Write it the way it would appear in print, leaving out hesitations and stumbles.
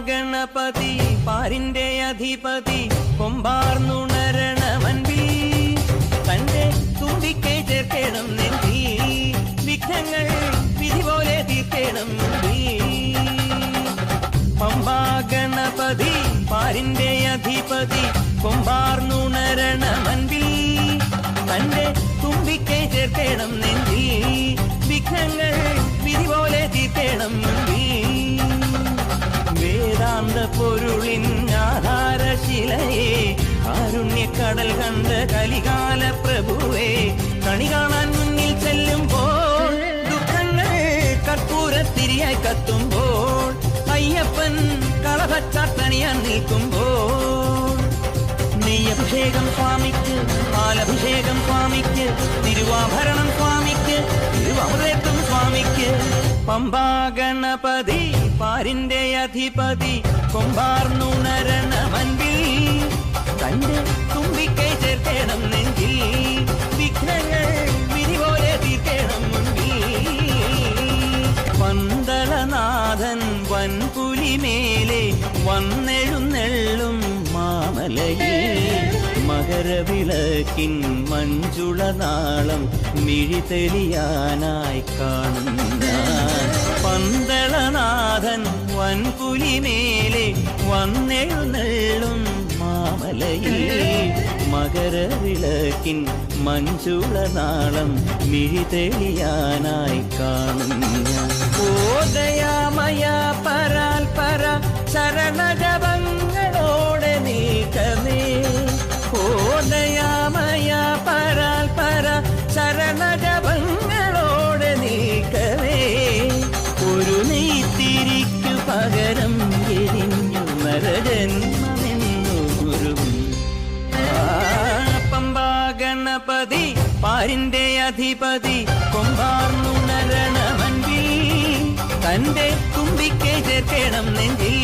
ഗണപതി പാരിന്റെ അധിപതി കൊമ്പാർന്നുണരണമൻപിൽ തന്റെ തുമ്പിക്കൈ ചേർക്കണം നെഞ്ചി വിഘ്നങ്ങൾ വിധി പോലെ തീർക്കണം പമ്പാ ഗണപതി പാരിന്റെ അധിപതി കൊമ്പാർന്നുണരണമൻപിൽ തന്റെ തുമ്പിക്കൈ ചേർക്കണം നെഞ്ചി വിഘ്നങ്ങൾ വിധി പോലെ തീർക്കണം വേദാന്ത പൊരുളിൻ ആധാരശിലയെ കാരുണ്യക്കടൽ കണ്ട കലികാല പ്രഭുവേ കണി കാണാൻ മുന്നിൽ ചെല്ലുമ്പോൾ ദുഃഖങ്ങൾ കർപ്പൂരത്തിരിയായി കത്തുമ്പോൾ അയ്യപ്പൻ കളഭച്ചാട്ടണിയാൻ നിൽക്കുമ്പോൾ നെയ്യഭിഷേകം സ്വാമിക്ക് പാലഭിഷേകം സ്വാമിക്ക് തിരുവാഭരണം സ്വാമിക്ക് തിരുവമൃതത്വം സ്വാമിക്ക് പമ്പാ ഗണപതി പാരിന്റെ അധിപതി കൊമ്പാർന്നുണരണമൻപിൽ തന്റെ തുമ്പിക്കൈ ചേർക്കണം നെഞ്ചിൽ വിഘ്നങ്ങൾ വിധി പോലെ തീർക്കണം മുൻപിൽ പന്തളനാഥൻ വൻപുലിമേലെ വന്നെഴുന്നെള്ളും മാമലയിൽ മകരവിളക്കിൻ മഞ്ജുളനാളം മിഴിതെളിയാനായി കാണുന്ന പന്തളനാഥൻ വൻപുലിമേലെ വന്നെഴുന്നെള്ളും മാമലയിൽ മകരവിളക്കിൻ മഞ്ജുളനാളം മിഴിതെളിയാനായി കാണുന്ന ഓ ദയാമയ പരാൽ പര ശരണജപങ്ങളോടെ നീക്കമേ ഓ ദയാമയ പരാൽ പര ശരണജപങ്ങളോടെ നീക്കമേ ഒരു നെയ്ത്തിരിക്കു പകരം എരിഞ്ഞു നരജന്മമെന്നു ഗുരും പമ്പാ ഗണപതി പാരിന്റെ അധിപതി കൊമ്പാർന്നുണരണമൻപിൽ തന്റെ തുമ്പിക്കൈ ചേർക്കണം നെഞ്ചിൽ